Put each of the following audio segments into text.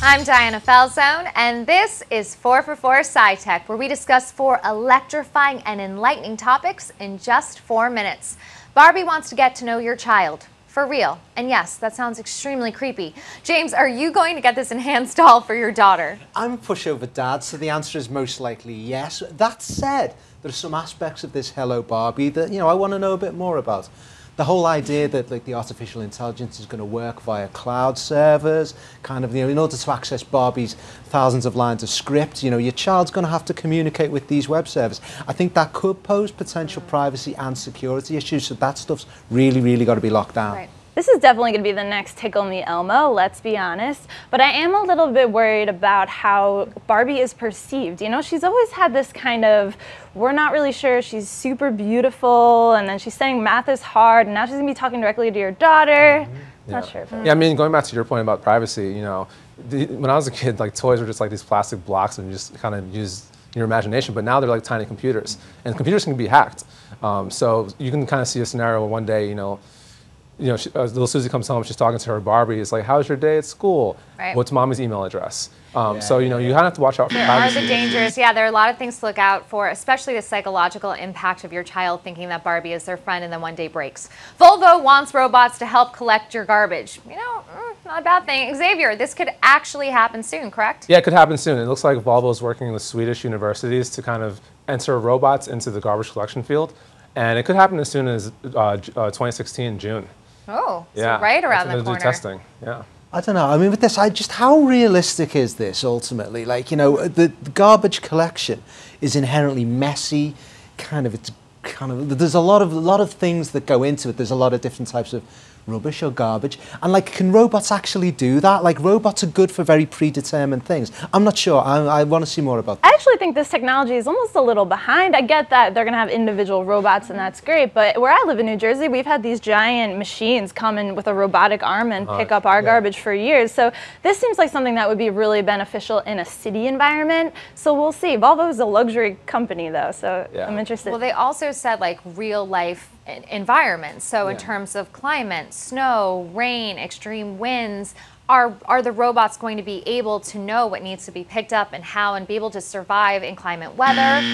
I'm Diana Falzone, and this is 4 for 4 SciTech, where we discuss 4 electrifying and enlightening topics in just 4 minutes. Barbie wants to get to know your child. For real. And yes, that sounds extremely creepy. James, are you going to get this enhanced doll for your daughter? I'm a pushover dad, so the answer is most likely yes. That said, there are some aspects of this Hello Barbie that, I want to know a bit more about. The whole idea that the artificial intelligence is going to work via cloud servers, in order to access Barbie's thousands of lines of script, your child's going to have to communicate with these web servers. I think that could pose potential privacy and security issues, so that stuff's really, really got to be locked down. Right. This is definitely going to be the next Tickle Me Elmo, let's be honest. But I am a little bit worried about how Barbie is perceived. She's always had this kind of, we're not really sure, she's super beautiful, and then she's saying math is hard, and now she's going to be talking directly to your daughter. Not sure. Yeah, I mean, going back to your point about privacy, when I was a kid, toys were just like these plastic blocks and you just kind of use your imagination, but now they're like tiny computers, and computers can be hacked. So you can kind of see a scenario where one day, little Susie comes home, she's talking to her Barbie, it's like, how's your day at school? Right. What's mommy's email address? So, you kind of have to watch out for privacy. There are the dangers. Yeah, there are a lot of things to look out for, especially the psychological impact of your child thinking that Barbie is their friend and then one day breaks. Volvo wants robots to help collect your garbage. Not a bad thing. Xavier, this could actually happen soon, correct? Yeah, it could happen soon. It looks like Volvo is working with Swedish universities to kind of enter robots into the garbage collection field. And it could happen as soon as 2016, June. Oh, yeah, so right around the corner. corner. Do testing, yeah. I don't know. I mean, with this, how realistic is this ultimately? The garbage collection is inherently messy. There's a lot of things that go into it. There's a lot of different types of rubbish or garbage. And can robots actually do that? Robots are good for very predetermined things. I'm not sure. I want to see more about that. I actually think this technology is almost a little behind. I get that they're going to have individual robots and that's great, but where I live in New Jersey, we've had these giant machines come in with a robotic arm and pick up our garbage for years. So this seems like something that would be really beneficial in a city environment. So we'll see. Volvo is a luxury company though, so I'm interested. Well, they also said real life environments. So in terms of climate, snow, rain, extreme winds, are the robots going to be able to know what needs to be picked up and how and be able to survive in climate weather?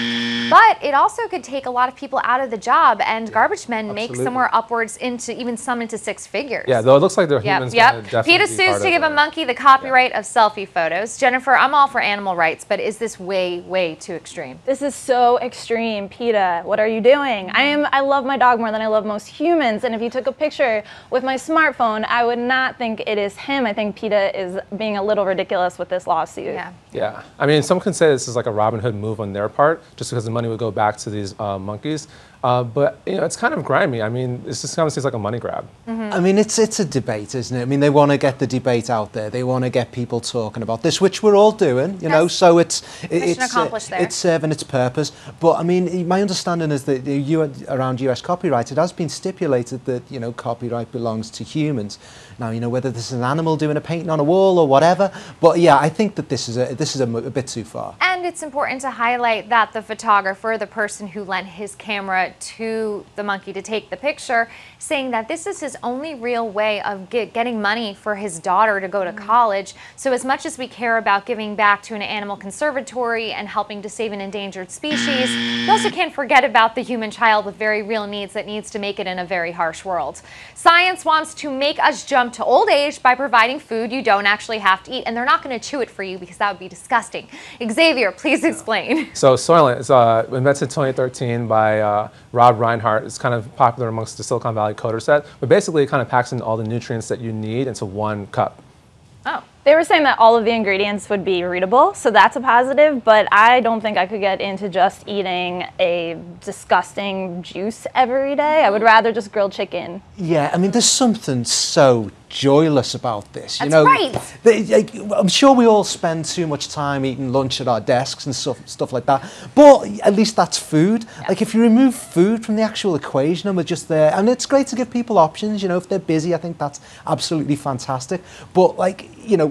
But it also could take a lot of people out of the job, and garbage men make somewhere upwards into even some into 6 figures. Yeah, though it looks like they're humans. PETA sues to give a monkey the copyright of selfie photos. Jennifer, I'm all for animal rights, but is this way, way too extreme? This is so extreme, PETA. What are you doing? I love my dog more than I love most humans, and if you took a picture with my smartphone, I would not think it is him. I think PETA is being a little ridiculous with this lawsuit. Yeah. I mean, some can say this is like a Robin Hood move on their part, just because the money would go back to these monkeys. But it's kind of grimy. I mean, this just kind of seems like a money grab. I mean, it's a debate, isn't it? I mean, they want to get the debate out there. They want to get people talking about this, which we're all doing, so it's serving its purpose. But I mean, my understanding is that around US copyright, it has been stipulated that copyright belongs to humans. Now, whether this is an animal doing a painting on a wall or whatever, but yeah, I think that this is a bit too far. And it's important to highlight that the photographer, the person who lent his camera to the monkey to take the picture, saying that this is his only real way of getting money for his daughter to go to college. So as much as we care about giving back to an animal conservatory and helping to save an endangered species, we also can't forget about the human child with very real needs that needs to make it in a very harsh world. Science wants to make us jump to old age by providing food you don't actually have to eat, and they're not going to chew it for you because that would be disgusting. Xavier, please explain. So Soylent is invented in 2013 by Rob Reinhardt. It's kind of popular amongst the Silicon Valley coder set, but basically it kind of packs in all the nutrients that you need into one cup. Oh. They were saying that all of the ingredients would be readable, so that's a positive, but I don't think I could get into just eating a disgusting juice every day. I would rather just grilled chicken. Yeah, I mean, there's something so joyless about this. That's right. I'm sure we all spend too much time eating lunch at our desks and stuff like that, but at least that's food. Yeah. If you remove food from the actual equation and we're just there, and it's great to give people options, if they're busy, I think that's absolutely fantastic, but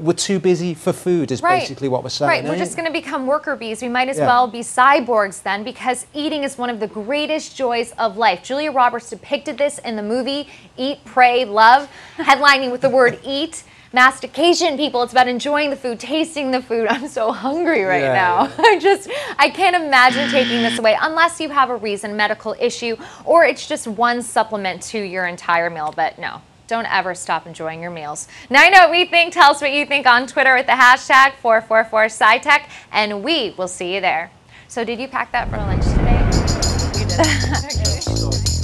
we're too busy for food is basically what we're saying. Right, we're just going to become worker bees. We might as well be cyborgs then, because eating is one of the greatest joys of life. Julia Roberts depicted this in the movie Eat, Pray, Love, headlining with the word eat. mastication, people. It's about enjoying the food, tasting the food. I'm so hungry right now. I can't imagine taking this away unless you have a reason, medical issue, or it's just one supplement to your entire meal. But no, don't ever stop enjoying your meals. Now I know what we think. Tell us what you think on Twitter with the hashtag 444SciTech, and we will see you there. So did you pack that for lunch today? You did.